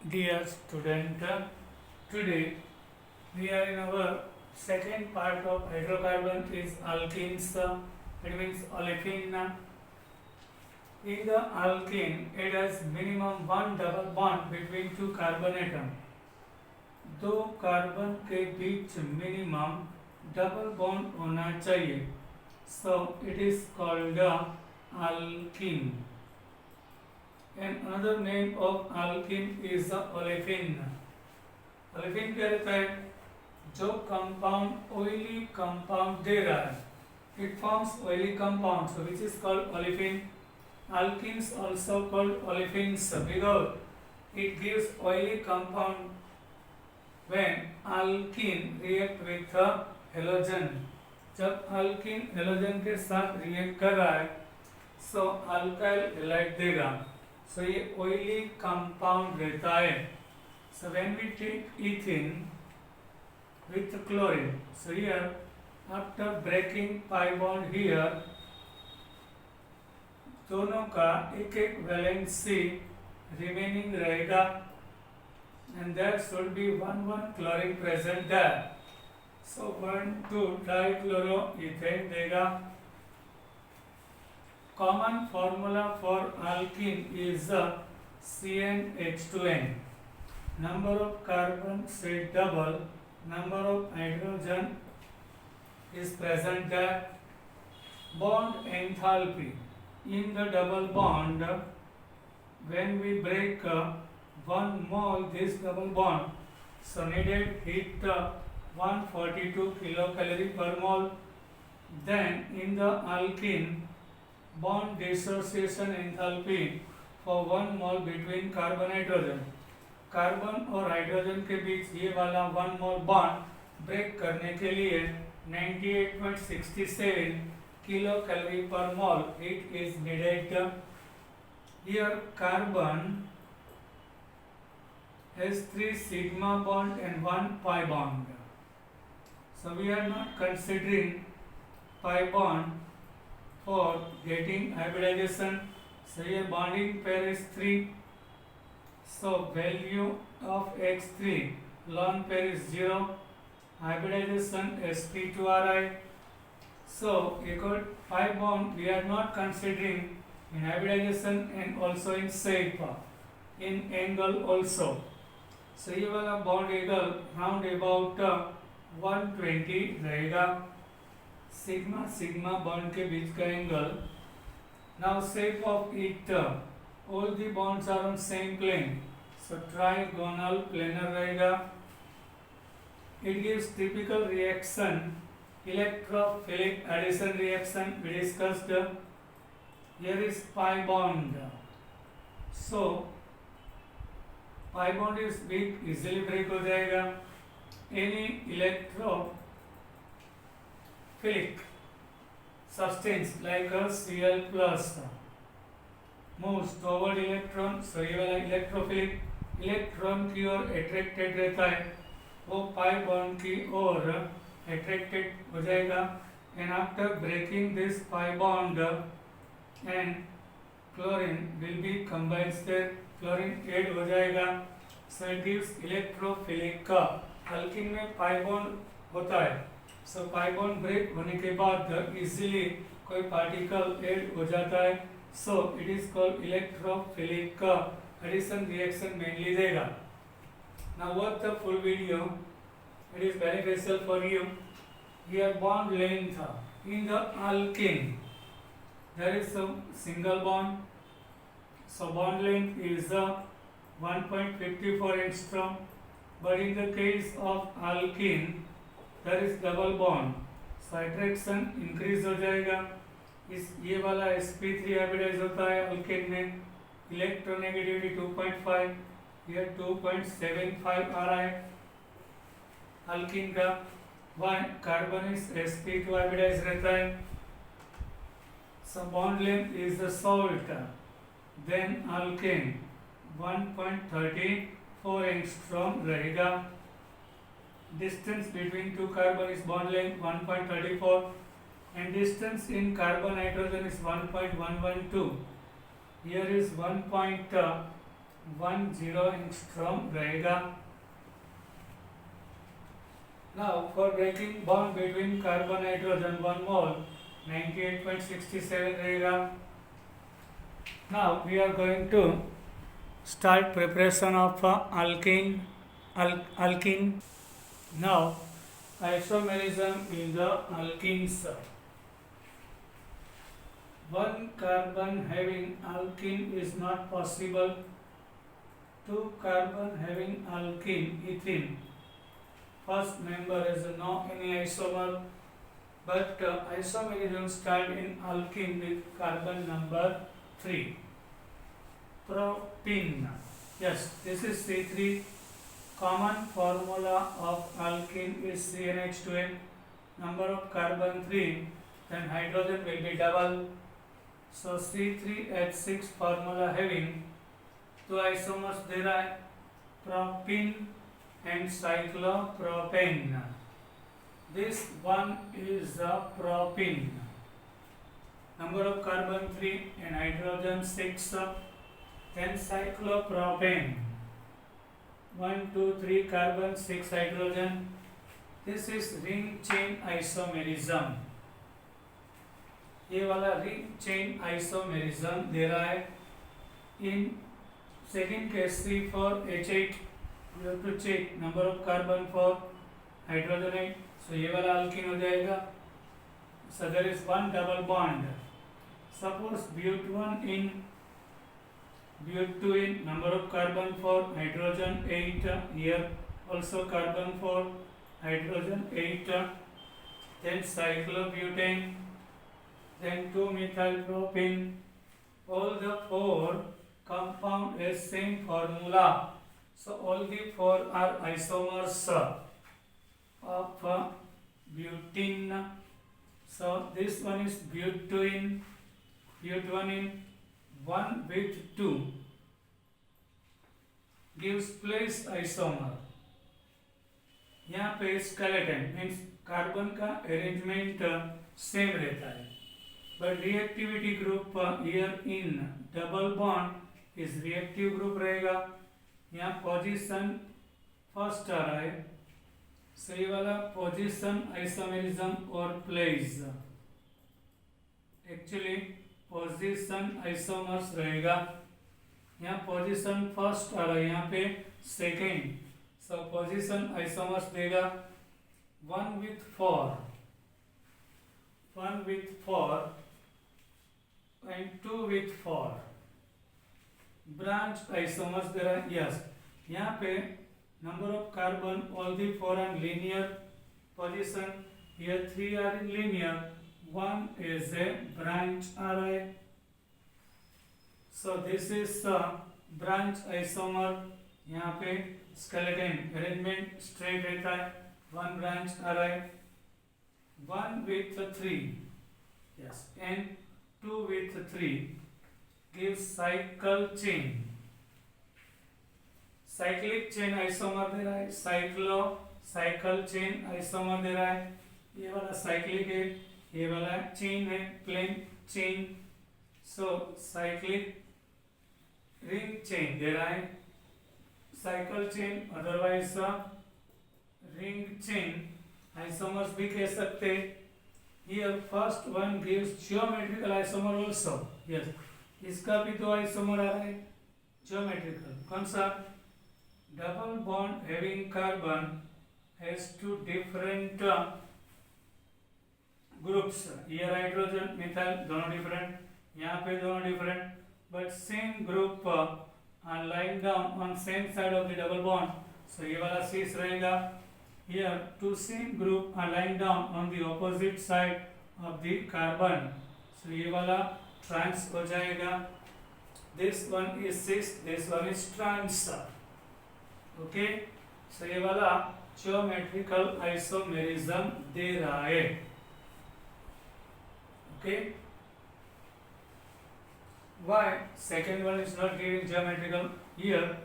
Dear student, today we are in our second part of hydrocarbon is alkenes. It means olefin. In the alkene, it has minimum one double bond between two carbon atom. दो carbon के बीच minimum double bond होना चाहिए. So it is called alkene. And another name of alkene is olefin. olefin क्या रहता है? जो compound oily compound दे रहा है, it forms oily compound, so which is called olefin. Alkenes also called olefins because it gives oily compound when alkene react with a halogen. जब alkene halogen के साथ react कर रहा है, so alkyl halide देगा. So ये oily compound रहता है. So when we take ethene with chlorine, so here after breaking pi bond here, दोनों का एक एक वैलेंसी रिमेनिंग रहेगा, and there should be one chlorine present there. So 1,2 trichloroethane देगा. Common formula for alkene is CnH2n. Number of carbon से double number of hydrogen is present there. Bond enthalpy in the double bond, when we break one mole this double bond, so needed heat 142 kilocalorie per mole. Then in the alkene, bond dissociation enthalpy for one mole between carbon hydrogen, carbon और hydrogen के बीच ये वाला one mole bond break करने के लिए 98.67 kilo calorie per mole heat is needed. Here carbon has 3 sigma bond and 1 pi bond. So we are not considering pi bond for getting hybridization. So here bonding pair is 3. So value of X3 lone pair is 0. Hybridization sp2ri. So equal pi bond we are not considering in hybridization and also in shape, in angle also. So ये वाला bond angle round about 120 रहेगा. Sigma sigma bond के बीच का angle. Now shape of it, all the bonds are on same plane, so trigonal planar रहेगा. It gives typical reaction, electrophilic addition reaction we discussed. Here is pi bond, so pi bond is weak, easily break हो जाएगा. Any electrophilic substance like a Cl plus moves toward electron, so ये वाला electrophilic electron की ओर attracted रहता है, वो pi bond की ओर attracted हो जाएगा. And after breaking this pi bond and chlorine will be combined, chlorine add हो जाएगा. So it gives electrophilic. Alkene में पाई बॉन्ड होता है, सो पाई बॉन्ड ब्रेक होने के बाद इजीली कोई पार्टिकल ऐड हो जाता है, so it is called electrophilic. Addition reaction mainly देगा. Now watch the full video, it is beneficial for you. Here bond length in the alkene, there is a single bond, so bond length is 1.54 angstrom. But in the case of alkene there is double bond, so attraction increase हो जाएगा. इस ये वाला sp3 hybridise होता है alkene में, electronegativity 2.5, here 2.75 आ रहा है अल्कीन का. वन कार्बन इस sp2 हाइब्रिडाइज रहता है. So bond length is the salt, then alkane 1.34 angstrom रहेगा. Distance between two carbon is bond length 1.34 and distance in carbon nitrogen is 1.112. Here is 1.1 10 angstrom रहेगा। Now for breaking bond between carbon hydrogen 1 mole 98.67 रहेगा। Now we are going to start preparation of alkene. Now isomerism in the alkenes. One carbon having alkene is not possible. Two carbon having alkene ethene. First member is no any isomer, but isomerism start in alkene with carbon number 3. Propene. Yes, this is C3. Common formula of alkene is CnH2n. Number of carbon 3, then hydrogen will be double. So C3H6 formula having two isomers derive propene and cyclopropane. This one is the propene. Number of carbon 3 and hydrogen 6. Then cyclopropane. 1, 2, 3 carbon 6 hydrogen. This is ring chain isomerism. ये वाला ring chain isomerism दे रहा है in second case C4H8. You have to check number of carbon for hydrogenate. So ये वाला alkene हो जाएगा. So there is one double bond. Suppose but1 in but2 in number of carbon for hydrogen 8. Here also carbon for hydrogen 8. Then cyclobutane. Then 2-methyl propene. All the 4 compound has same formula. So all the 4 are isomers of butene. So this one is but2 but1 in 1 with 2 gives place isomer. यहाँ पे skeleton means carbon का arrangement same रहता है, but reactivity group here in double bond is reactive group रहेगा। यहाँ position first आ रहा है, सही वाला पोजीशन आइसोमेरिज्म और प्लेस एक्चुअली पोजीशन आइसोमर्स रहेगा। यहाँ पोजीशन फर्स्ट आ रहा है, यहाँ पे सेकेंड, सो पोजीशन आइसोमर्स देगा 1 with 4 and 2 with 4 branch isomers दे रहा है। यस, यहाँ पे number of carbon all the 4 are linear position, here 3 are in linear, 1 is a branch आ रहा है। So this is branch isomer. यहाँ पे स्केलेटन अरेंजमेंट स्ट्रेट रहता है, 1 ब्रांच आ रहा है, 1 with 3, yes, and 2 with 3 gives cycle chain, cyclic chain isomer दे रहा है, cycle chain isomer दे रहा है। ये वाला cyclic है, ये वाला chain है, plain chain, so cyclic ring chain दे रहा है, cycle chain otherwise ring chain isomers भी कह सकते। Here first one gives geometrical isomer also, yes, इसका भी 2 आइसोमर आ रहा है geometrical। कौन सा? Double bond having carbon has 2 different groups, here hydrogen methyl दोनों डिफरेंट, यहाँ पे दोनों different, but same group are lying down on same side of the double bond, so ये वाला cis रहेगा। Here 2 same group are lying down on the opposite side of the carbon, so ये वाला trans हो जाएगा। This one is cis, this one is trans, okay, so ये वाला geometrical isomerism दे रहा है, okay। Why second one is not giving geometrical? Here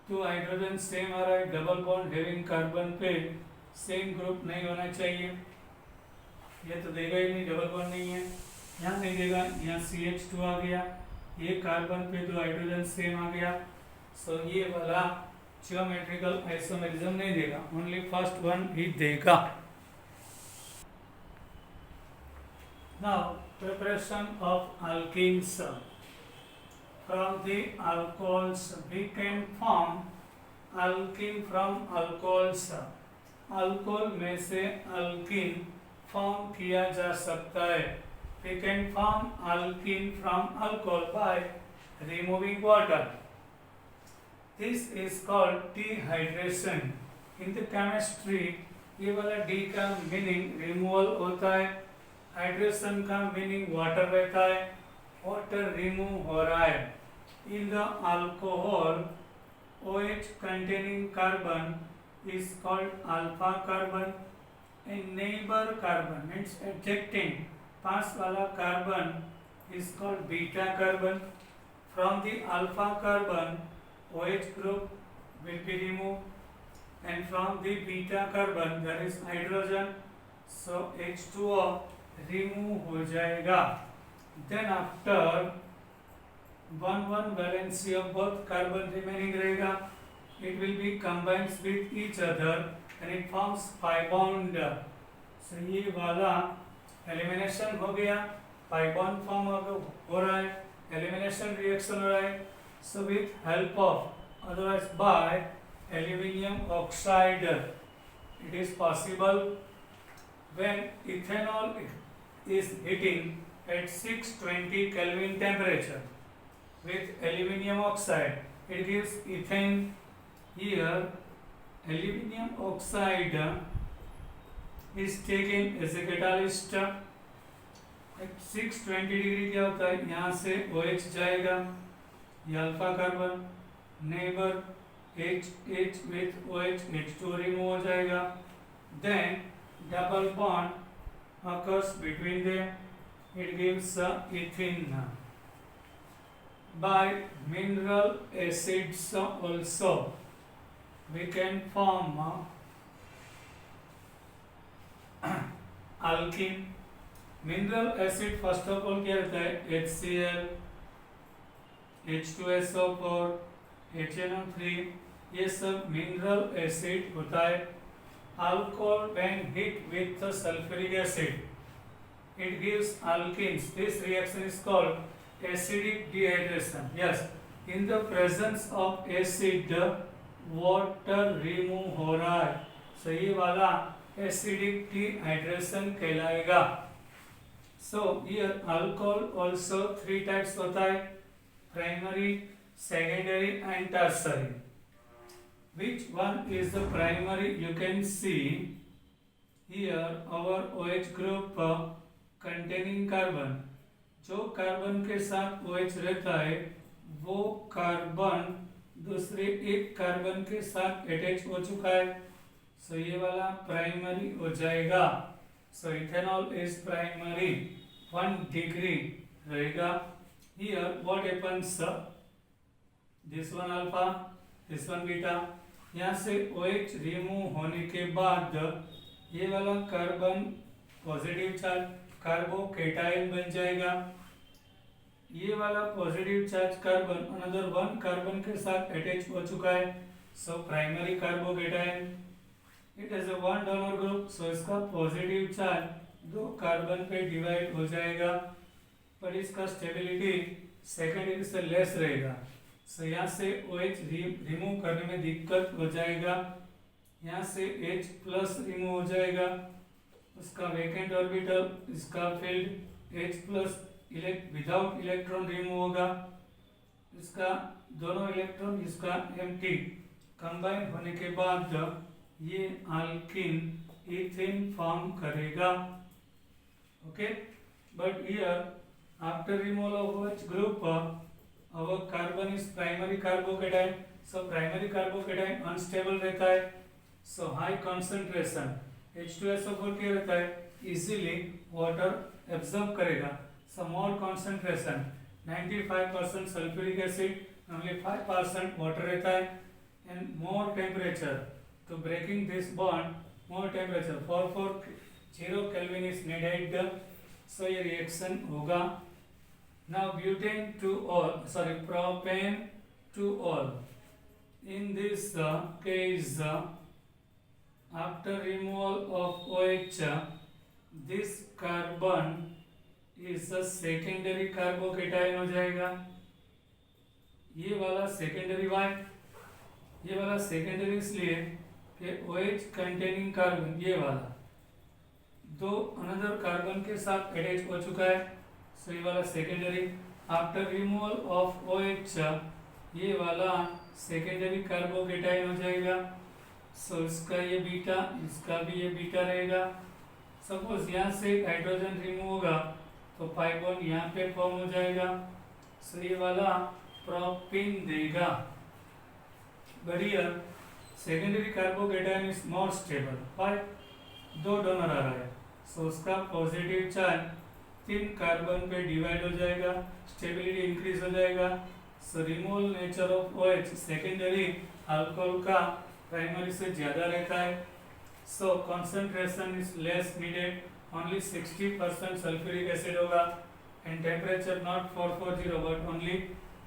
2 hydrogen same आ रहा है, डबल बॉन्ड हैविंग कार्बन पे सेम ग्रुप नहीं होना चाहिए, ये तो देगा ही नहीं, डबल बॉन्ड नहीं है, यहाँ नहीं देगा, यहाँ CH2 आ गया, ये कार्बन पे 2 हाइड्रोजन सेम आ गया, सो ये वाला ज्योमेट्रिकल आइसोमेरिज्म नहीं देगा, ओनली फर्स्ट वन ही देगा. Now preparation of alkenes. From the alcohols we can form alkene from alcohols. Alcohol में से अल्कीन फॉर्म किया जा सकता है. We can form alkene from alcohol by removing water. This is called dehydration. In the chemistry ये वाला D का meaning removal होता है, हाइड्रेशन का मीनिंग वाटर रहता है, वाटर रिमूव हो रहा है. In the alcohol OH containing carbon is called alpha carbon and neighbor carbon means adjacent पास वाला carbon is called beta carbon. From the alpha carbon OH group will be removed and from the beta carbon there is hydrogen, so H2O remove हो जाएगा. Then after 1 valency of both carbon remaining रहेगा. It will be combined with each other and it forms pi bond. So ये वाला elimination हो गया, pi bond form हो रहा है, एलिमिनेशन रिएक्शन हो रहा है. So with help of otherwise by aluminium oxide it is possible when ethanol is heating at 620 Kelvin temperature with aluminium oxide it gives ethane. Here aluminium oxide is taken as a catalyst. at 620 degree क्या होता है, यहाँ से OH जाएगा, ये alpha carbon neighbour H with OH H2 remove हो जाएगा. Then double bond occurs between them, it gives ethene. By mineral acids also we can form alkene. Mineral acid first of all क्या रहता है, HCl, H2SO4, HNO3, ये सब mineral acid होता है. Alcohol when heat with sulphuric acid it gives alkenes. This reaction is called acidic dehydration. Yes, in the presence of acid water remove हो रहा है, so ये वाला एसिडिक डिहाइड्रेशन कहलाएगा. So here alcohol also 3 types होता है, primary, secondary and tertiary. Which one is the primary? You can see here our OH group containing carbon. जो carbon के साथ OH रहता है वो कार्बन दूसरे एक कार्बन के साथ अटैच हो चुका है, सो ये वाला प्राइमरी हो जाएगा. सो इथेनॉल इज प्राइमरी, 1 डिग्री रहेगा. Here what happens, this one alpha, this one beta. यहाँ से OH रिमूव होने के बाद ये वाला कार्बन पॉजिटिव चार्ज कार्बोकेटायन बन जाएगा. ये वाला positive charge carbon another 1 carbon के साथ अटैच हो चुका है, so primary carbocation. It is a 1 donor group, so इसका पॉजिटिव चार्ज 2 कार्बन पे डिवाइड हो जाएगा, पर इसका स्टेबिलिटी सेकेंडरी से लेस रहेगा. सो यहाँ से OH रिमूव करने में दिक्कत हो जाएगा. यहाँ से H प्लस रिमूव हो जाएगा, उसका वैकेंट ऑर्बिटल, इसका field H plus without electron remove होगा, इसका दोनों इलेक्ट्रॉन इसका एम्प्टी कंबाइन होने के बाद ये अल्कीन इथेन फॉर्म करेगा. Okay, but here after removal of OH group our carbon is primary carbocation, so primary carbocation unstable रहता है, so high concentration H2SO4 क्या रहता है, easily water absorb करेगा. So more concentration 95% sulfuric acid, only 5% water रहता है, and more temperature to breaking this bond, more temperature 440 Kelvin is needed, so ये reaction होगा. Now butane to all, sorry, propane to all. In this case, after removal of OH, this carbon is a secondary carbocation हो जाएगा. ये वाला secondary Y, ये वाला secondary इसलिए कि OH कंटेनिंग कार्बन ये वाला दो अनदर कार्बन के साथ अटैच हो चुका है, सो ये वाला secondary. After removal of OH ये वाला सेकेंडरी कार्बोकेटाइन हो जाएगा. सो इसका ये बीटा, इसका भी ये बीटा रहेगा. सपोज यहाँ से हाइड्रोजन रिमूव होगा तो पाई बॉन्ड यहाँ पे फॉर्म हो जाएगा. सो ये वाला प्रोपीन देगा. बढ़िया. Secondary carbocation is more stable. Pi दो डोनर आ रहा है, सो उसका पॉजिटिव चार्ज 3 कार्बन पे डिवाइड हो जाएगा, स्टेबिलिटी इंक्रीज हो जाएगा. So removal nature of OH secondary alcohol का प्राइमरी से ज्यादा रहता है. So concentration is less needed, only 60% sulphuric acid होगा and temperature not 440 but only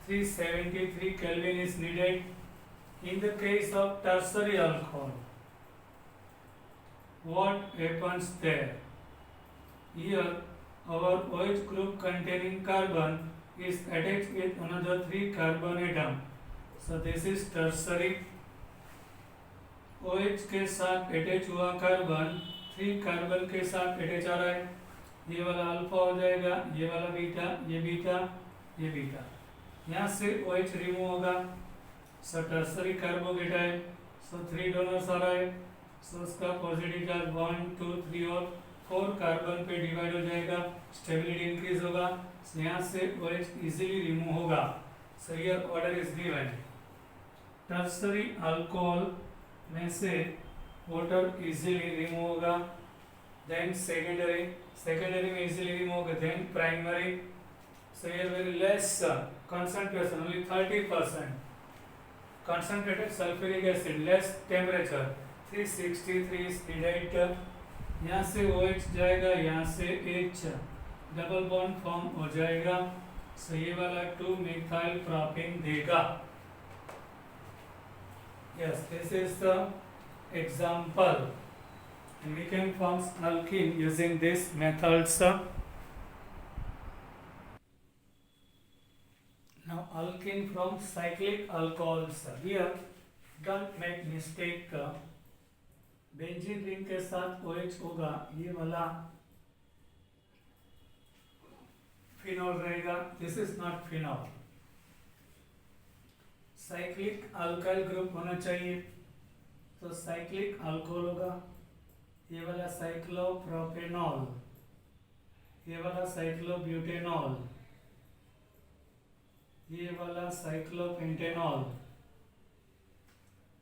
373 kelvin is needed. In the case of tertiary alcohol, what happens there? Here our OH group containing carbon is attached with another 3 carbon atom. So this is tertiary. OH के साथ attach हुआ carbon 3 carbon के साथ attach आ रहा है. ये वाला alpha हो जाएगा, ये वाला बीटा, ये बीटा, ये बीटा. यहाँ से OH रिमूव होगा. सो टर्सरी कार्बोकेटाइन. सो 3 डोनर्स आ रहा है, सो उसका पॉजिटिव चार्ज 1 2 3 और 4 कार्बन पे डिवाइड हो जाएगा, स्टेबिलिटी इंक्रीज होगा. सो यहाँ से OH इजीली रिमूव होगा. So here order is given. Tertiary alcohol में से वाटर इजीली रिमूव होगा, देन सेकेंडरी, सेकेंडरी में इजीली रिमूव होगा, then primary. So here very less concentration, only 30% concentrated sulfuric acid, less temperature 363 is needed. यहाँ से OH जाएगा, यहाँ से H, डबल बॉन्ड फॉर्म हो जाएगा. सो ये वाला 2 methyl propane देगा. Yes, this is the example, and we can form alkene using these methods. Now alkene from cyclic alcohols. Here don't make mistake. Benzene ring के साथ OH होगा, ये वाला फिनॉल रहेगा. This is not phenol. Cyclic alkyl group होना चाहिए, तो cyclic alcohol होगा. ये वाला साइक्लोप्रोपेनॉल, ये वाला साइक्लोब्यूटेनॉल, ये वाला साइक्लोपेंटेनॉल,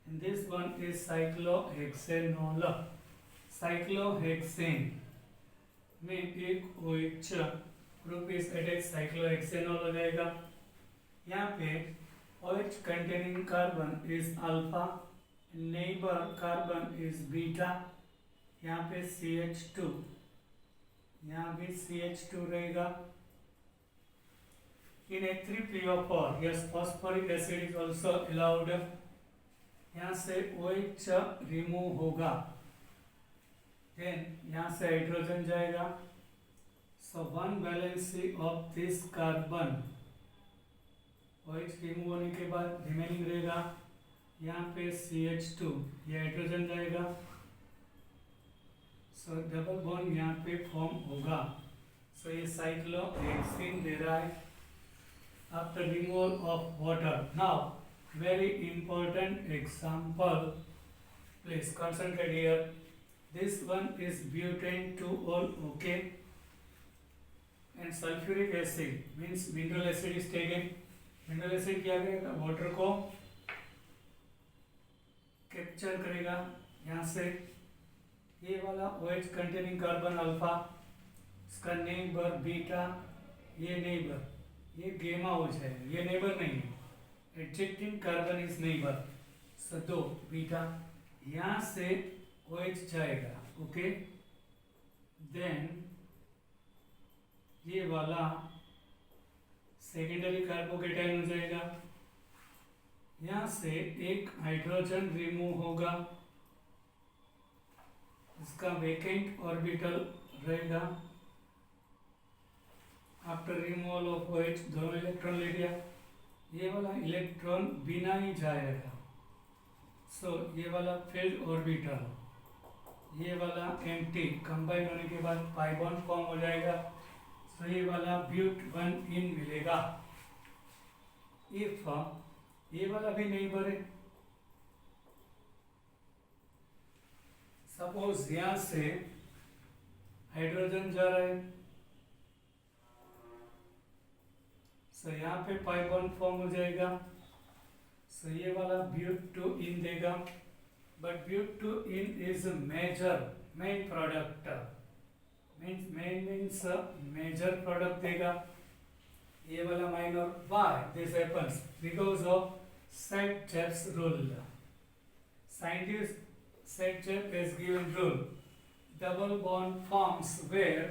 and this one is cyclohexanol. cyclohexane में एक OH ग्रुप इस अटैच cyclohexanol हो जाएगा. यहाँ पे OH containing carbon is alpha, neighbor carbon is beta. यहाँ पे CH2, यहाँ भी CH2 रहेगा. In H3PO4, yes, phosphoric acid is also allowed. यहाँ से OH रिमूव होगा, देन यहाँ से हाइड्रोजन जाएगा. सो 1 valency of this carbon, OH remove होने के बाद रिमेनिंग रहेगा. यहाँ पे CH2, ये हाइड्रोजन जाएगा. सो डबल बॉन्ड यहाँ पे फॉर्म होगा. सो ये साइक्लोहेक्सीन दे रहा है after removal of water. Now very important example, please concentrate here. This one is butane 2-ol, okay, and sulfuric acid means mineral acid is taken. mineral acid क्या करेगा, water को capture करेगा. यहाँ से ये वाला OH कंटेनिंग कार्बन अल्फा, इसका neighbour beta, ये नेबर, ये गेमा हो जाएगा. ये नेबर नहीं है, adjective carbon is neighbour. So 2 beta, यहाँ से OH जाएगा, ओके. देन ये वाला सेकेंडरी कार्बोकेटाइन हो जाएगा. यहाँ से एक हाइड्रोजन रिमूव होगा, इसका वेकेंट ऑर्बिटल रहेगा। आफ्टर रिमूवल ऑफ OH दोनों इलेक्ट्रॉन ले लिया, ये वाला इलेक्ट्रॉन बिना ही जाएगा। सो ये वाला फील्ड ऑर्बिटल, ये वाला एम्प्टी, कंबाइन होने के बाद पाई बॉन्ड फॉर्म हो जाएगा। सो ये वाला ब्यूट 1 इन मिलेगा। इफ ये वाला भी नहीं भरे, सपोज यहां से हाइड्रोजन जा रहा है, सो यहाँ पे पाई बॉन्ड फॉर्म हो जाएगा। सो ये वाला ब्यूट 2 इन देगा, but but 2 ene is main product, means major product देगा। ये वाला minor, why this happens? Because of Saint-Jacques rule. Scientist Saint-Jacques has given rule. Double bond forms where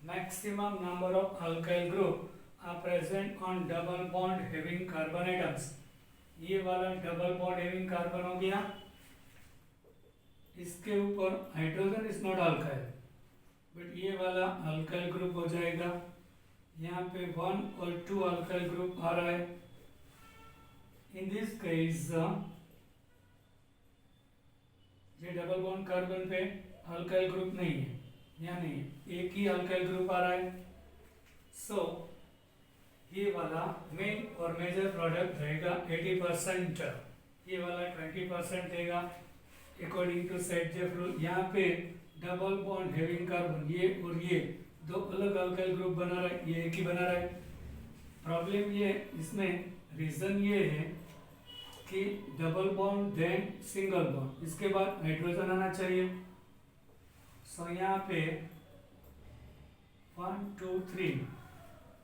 maximum number of alkyl group are present on double bond having carbon atoms. ये वाला double bond having carbon हो गया, इसके ऊपर hydrogen is not alkyl, but ये वाला alkyl group हो जाएगा। यहाँ पे 1 और 2 अल्काइल ग्रुप आ रहा है। In this case, ये डबल बॉन्ड कार्बन पे अल्काइल ग्रुप नहीं है, यानी एक ही अल्काइल ग्रुप आ रहा है। सो ये वाला मेन और मेजर प्रोडक्ट रहेगा 80%, ये वाला 20% देगा अकॉर्डिंग टू Saint-Jacques रूल। यहाँ पे डबल बॉन्ड हैविंग कार्बन, ये और ये दो अलग अल्काइल ग्रुप बना रहा है, ये एक ही बना रहा है। प्रॉब्लम ये इसमें रीजन ये है कि double bond then single bond, इसके बाद हाइड्रोजन आना चाहिए। सो यहाँ पे 1 2 3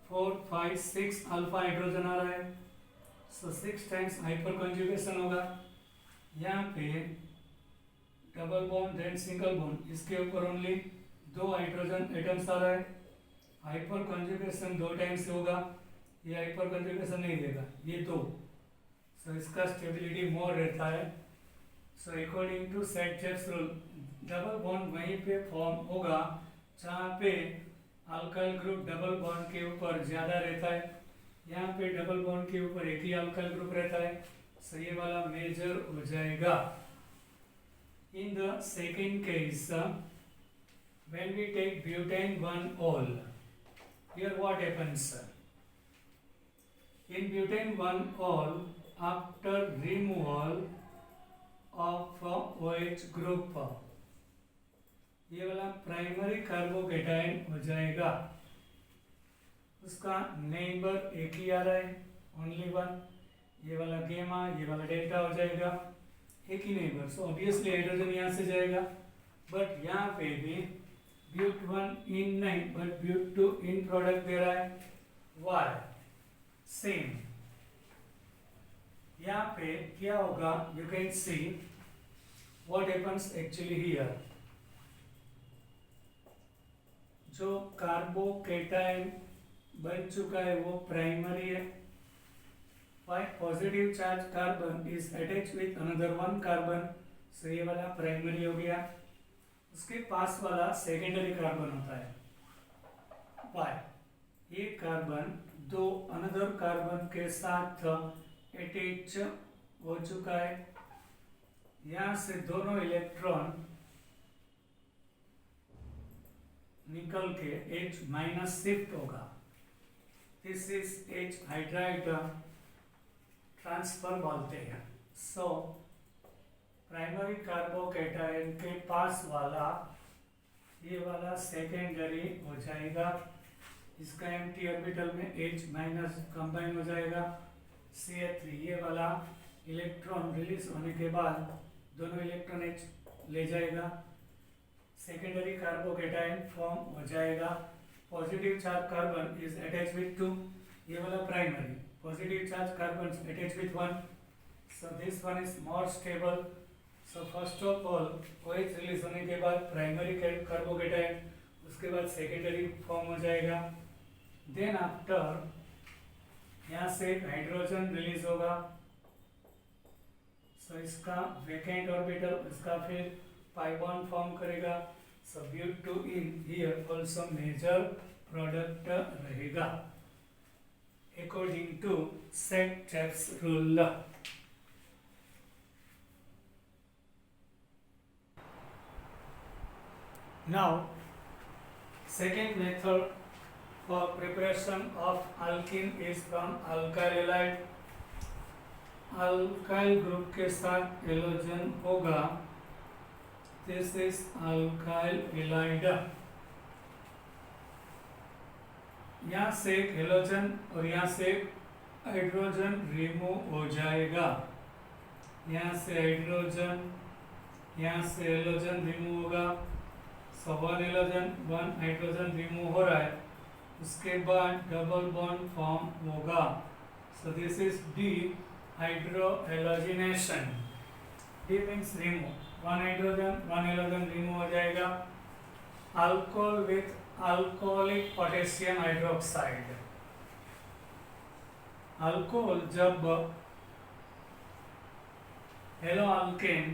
4 5 6 अल्फा हाइड्रोजन आ रहा है। सो 6 टाइम्स हाइपर कंजुगेशन होगा। यहाँ पे double bond then single bond, इसके ऊपर ओनली 2 हाइड्रोजन एटम्स आ रहा है। हाइपर कंजुगेशन 2 टाइम्स होगा, ये हाइपर कंजुगेशन नहीं देगा, ये 2। सो इसका स्टेबिलिटी मोर रहता है। So according to Saint-Jacques rule, double bond वहीं पे फॉर्म होगा जहाँ पे अल्काइल ग्रुप डबल बॉन्ड के ऊपर ज़्यादा रहता है। यहाँ पे डबल बॉन्ड के ऊपर एक ही अल्काइल ग्रुप रहता है। सो ये वाला मेजर हो जाएगा। In the second case, when we take butane 1-ol, here what happens? In butane 1-ol, after removal of OH group, ये वाला प्राइमरी कार्बोकेटाइन हो जाएगा। उसका नेबर एक ही आ रहा है, ओनली 1। ये वाला गेमा, ये वाला डेल्टा हो जाएगा, एक ही नेबर। सो ऑब्वियसली हाइड्रोजन यहाँ से जाएगा, बट यहाँ पे भी ब्यूट 1 इन नहीं, बट ब्यूट 2 इन प्रोडक्ट दे रहा है। वाई? सेम। यहाँ पे क्या होगा, you can see what happens actually here. जो कार्बोकेटाइन बन चुका है वो प्राइमरी है। Why? Positive charge carbon is attach with another 1 carbon, so ये वाला प्राइमरी हो गया। उसके पास वाला सेकेंडरी कार्बन होता है। वाई? ये कार्बन 2 अनदर कार्बन के साथ अटैच हो चुका है। यहाँ से दोनों इलेक्ट्रॉन निकल के H- शिफ्ट होगा। This is H hydride transfer बोलते हैं। सो प्राइमरी कार्बोकेटाइन के पास वाला ये वाला सेकेंडरी हो जाएगा। इसका एम्प्टी ऑर्बिटल में H- कंबाइन हो जाएगा। CH3 ये वाला इलेक्ट्रॉन रिलीज होने के बाद दोनों इलेक्ट्रॉन H ले जाएगा। सेकेंडरी कार्बोकेटाइन फॉर्म हो जाएगा। Positive charge carbon is attach with 2, ये वाला primary. Positive charge carbon attach with 1, so this one is more stable. So first of all OH release होने के बाद प्राइमरी कार्बोकेटाइन, उसके बाद सेकेंडरी फॉर्म हो जाएगा। देन आफ्टर यहाँ से हाइड्रोजन रिलीज होगा। सो इसका वेकेंट ऑर्बिटल इसका फिर पाई बॉन्ड फॉर्म करेगा। So but two ene here also major product रहेगा according to Saytzeff's rule. Now, second method for preparation of alkene is from alkyl halide. Alkyl group के साथ हेलोजन होगा, दिस इज अल्काइल हैलाइड। यहाँ से एक हेलोजन और यहाँ से एक हाइड्रोजन रिमूव हो जाएगा। यहाँ से हाइड्रोजन, यहाँ से हेलोजन रिमूव होगा। So one halogen one hydrogen remove हो रहा है, उसके बाद डबल बॉन्ड फॉर्म होगा। So this is dehydrohalogenation. De means remove, one hydrogen one halogen remove हो जाएगा। Alcohol with alcoholic potassium hydroxide. Alcohol जब haloalkane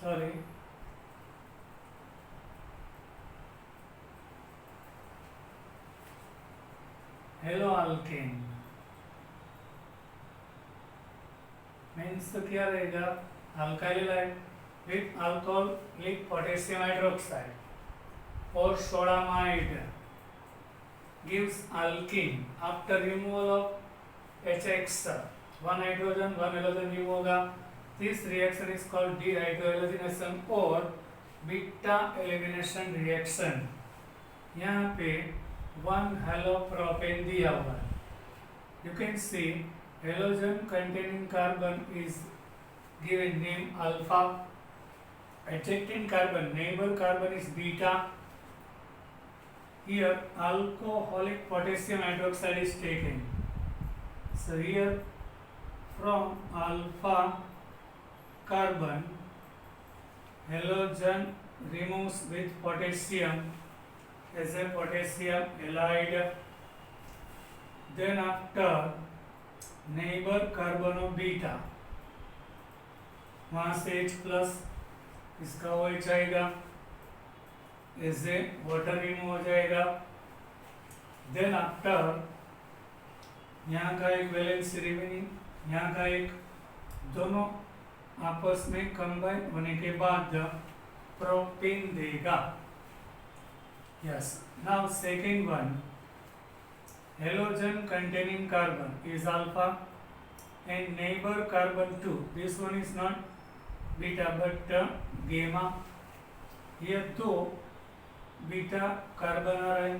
sorry haloalkane means तो क्या रहेगा, alkyl halide with alcoholic potassium hydroxide और sodamide gives alkene after removal of HX, one hydrogen one halogen remove होगा। This reaction is called dehydrogenation or beta elimination reaction। यहाँ पे one halopropane दिया हुआ है। You can see halogen containing carbon is given name alpha, adjacent carbon neighbor carbon is beta। Here alcoholic potassium hydroxide is taken, so here from alpha carbon halogen removes with potassium as a potassium halide। Then after neighbor carbon of beta, वहाँ से H plus इसका OH आएगा, इससे water remove हो जाएगा। Then after यहाँ का एक वैलेंस रिमेनिंग, यहाँ का एक, दोनों आपस में कंबाइन होने के बाद प्रोपेन देगा। Yes, now second one, halogen containing carbon is alpha and neighbor carbon 2, this one is not beta but gamma। here दो बीटा कार्बन आ रहे,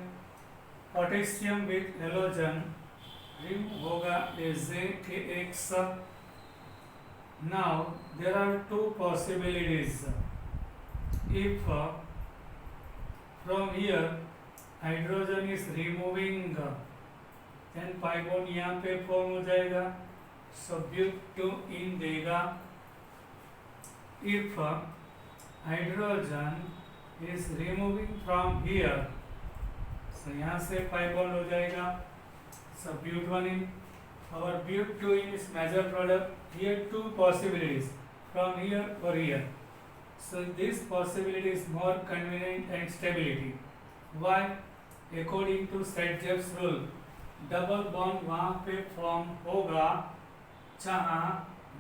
पोटेशियम विथ हेलोजन रिमूव होगा as K X. Now there are two possibilities, if from here hydrogen is removing then pi bond यहाँ पे form हो जाएगा, so but two ene देगा। If hydrogen is removing from here, so यहाँ से pi bond हो जाएगा, so but1in, our but2in is major product। here two possibilities from here or here, so this possibility is more convenient and stability। why? according to सेट-जेप्स rule, double bond वहाँ पे form होगा जहाँ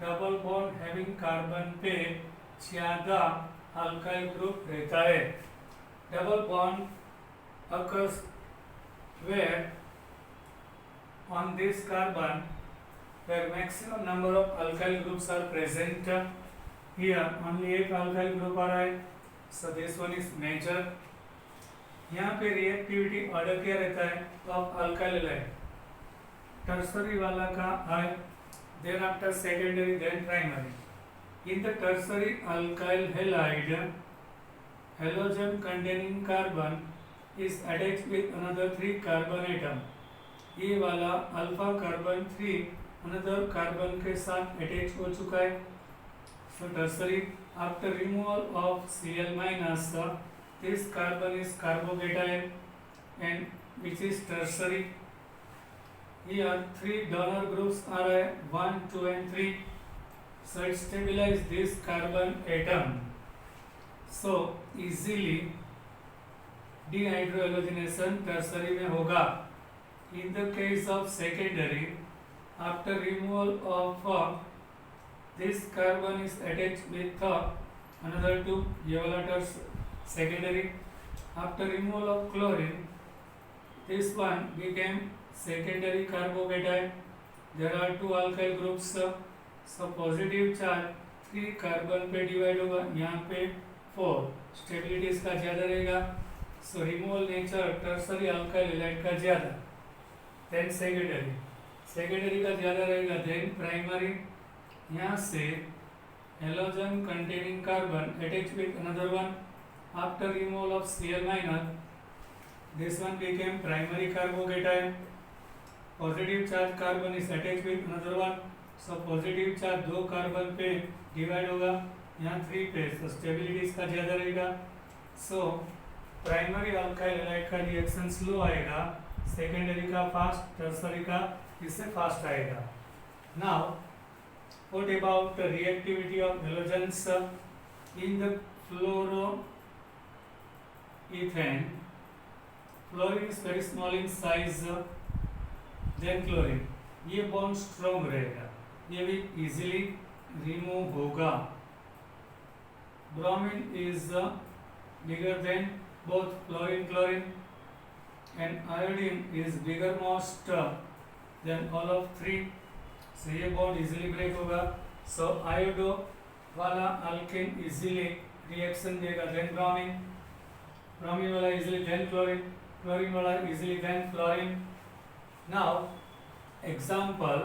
double bond having carbon पे ज्यादा alkyl group रहता है। Double bond occurs where on this carbon where maximum number of alkyl groups are present। here only एक alkyl group आ रहा है, so this one is major। यहाँ पे रिएक्टिविटी ऑर्डर क्या रहता है, ऑफ अल्काइल हैलाइड, टर्सरी वाला का है, then after secondary then primary. In the tertiary alkyl halide, halogen containing carbon is attached with another 3 carbon atom। ये वाला अल्फा कार्बन 3 another कार्बन के साथ अटैच हो चुका है। So tertiary, after removal of Cl minus, this carbon is carbocation and which is tertiary। here 3 donor groups are 1, 2 and 3। So it stabilize this carbon atom. So easily dehydrogenation tertiary में होगा. In the case of secondary, after removal of this carbon is attached with another two, ये वाला terms secondary. After removal of chlorine, this one became secondary carbocation. There are two alkyl groups. So positive charge 3 carbon पे divide होगा, यहाँ पे 4. Stability इसका ज़्यादा रहेगा. सो removal nature tertiary alkyl halide का ज़्यादा, देन सेकेंडरी का ज़्यादा रहेगा, देन प्राइमरी. यहाँ से halogen containing carbon attach with another one. After removal of Cl minus, this one became primary carbocation. Positive charge carbon is attach with another one. So positive charge 2 carbon पे divide होगा, यहाँ 3 पे. तो stability इसका ज़्यादा रहेगा. So primary alkyl halide का reaction slow आएगा, सेकेंडरी का फास्ट, टर्सरी का इससे फास्ट आएगा. Now what about the reactivity of halogens in the फ्लोरोईथेन. Fluorine is very small in size than chlorine. ये बॉन्ड स्ट्रॉन्ग रहेगा, ये भी इजीली रिमूव होगा. Bromine is bigger than both chlorine and iodine is bigger most than all of 3. So ये bond easily break होगा. So iodo वाला alkane easily reaction देगा, then bromine वाला easily then chlorine वाला easily then fluorine. Now example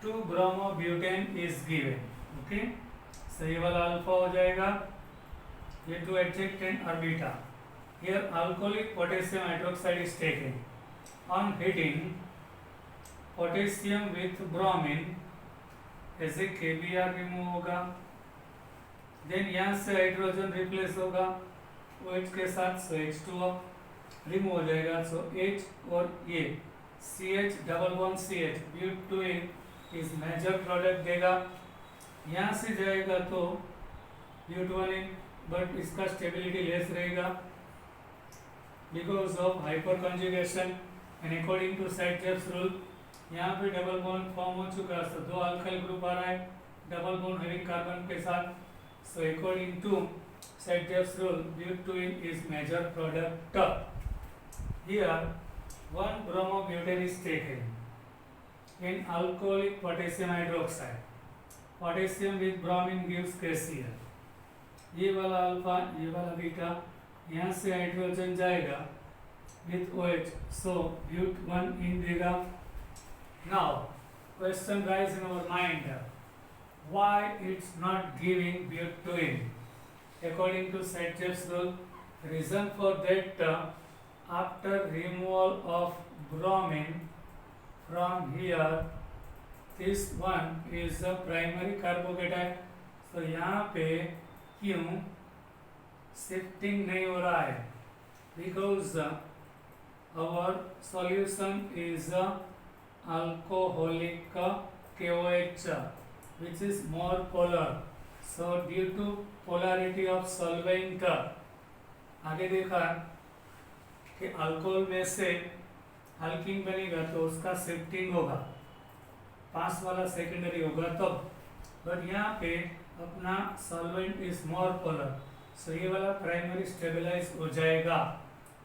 2-bromobutane is given. Okay, so ये वाला alpha हो जाएगा, ये 2 adjacent are beta. Here alcoholic potassium hydroxide is taken. On heating, potassium with bromine as a KBr remove होगा. Then यहाँ से hydrogen replace होगा OH के साथ, so H2O रिमूव हो जाएगा. So H और ये CH double bond CH butane इस मेजर प्रोडक्ट देगा. यहाँ से जाएगा तो ब्यूटेन, बट इसका स्टेबिलिटी लेस रहेगा because of hyperconjugation and according to Saint-Jeff's rule. यहाँ पे डबल बॉन्ड फॉर्म हो चुका है, तो 2 अल्काइल ग्रुप आ रहा है डबल बॉन्ड हैविंग कार्बन के साथ. So according to Saint-Jeff's rule, butene is major product. Here 1-bromobutane is taken in alcoholic potassium hydroxide. Potassium with bromine gives KCl. ये वाला अल्फा, ये वाला बीटा, यहाँ से हाइड्रोजन जाएगा विथ OH, सो ब्यूट 1 इन देगा. Now question rise in our mind, why it's not giving butene according to Saint-Jeff's rule. Reason for that, after removal of bromine from here, this one is a primary carbocation. so यहाँ पे क्यों shifting नहीं हो रहा है? Because our solution is alcoholic KOH which is more polar. so due to polarity of solvent, आगे देखा कि अल्कोहल में से अल्कीन बनेगा तो उसका शिफ्टिंग होगा, पास वाला सेकेंडरी होगा तब. बट यहाँ पे अपना सॉल्वेंट इज मोर पोलर, सो ये वाला प्राइमरी स्टेबलाइज हो जाएगा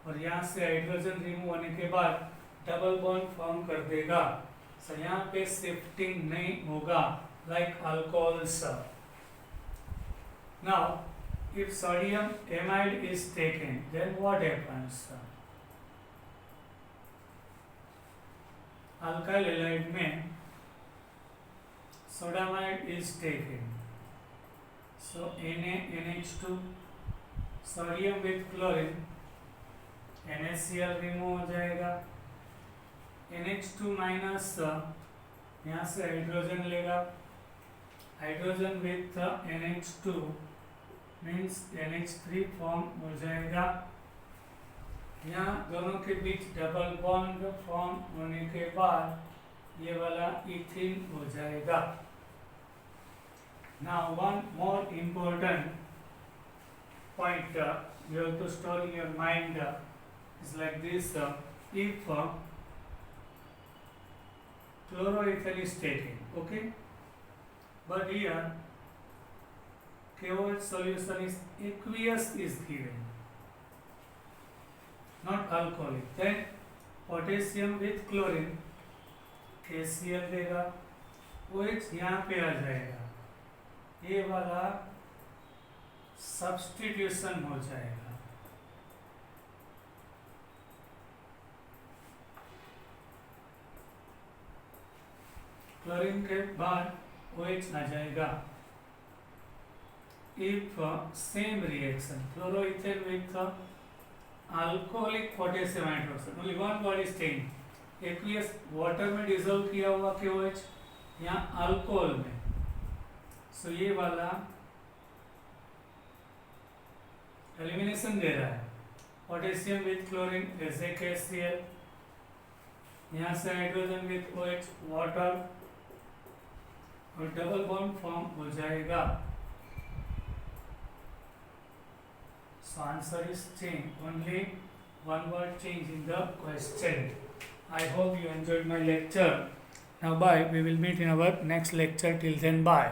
और यहाँ से हाइड्रोजन रिमूव होने के बाद डबल बॉन्ड फॉर्म कर देगा. सो यहाँ पे शिफ्टिंग नहीं होगा like alcohols. Now if sodium amide is taken, then what happens? Alkyl halide में sodamide is taken, so NaNH2, sodium with chlorine, NaCl remove हो जाएगा. NH2 माइनस, यहाँ से हाइड्रोजन लेगा, hydrogen with NH2 means NH3 form हो जाएगा. यहाँ दोनों के बीच डबल बॉन्ड फॉर्म होने के बाद ये वाला इथीन हो जाएगा. Now one more important point you have to store in your mind is like this: if chloroethyl is taken, okay, but here KOH solution is aqueous is given, not alcoholic, then potassium with chlorine KCl देगा, OH यहाँ पे आ जाएगा, ये वाला substitution हो जाएगा। Chlorine के बाद OH आ जाएगा। If same reaction chloroethyl with alcoholic potassium hydroxide, only one body is taken, aqueous water में डिजोल्व किया हुआ KOH यहाँ अल्कोहल में, सो ये वाला एलिमिनेशन दे रहा है। पोटेशियम विथ क्लोरीन जैसे KCl, यहाँ से हाइड्रोजन विथ OH वाटर और डबल बॉन्ड फॉर्म हो जाएगा। So answer is change, only one word change in the question. I hope you enjoyed my lecture. Now bye, we will meet in our next lecture. Till then, bye.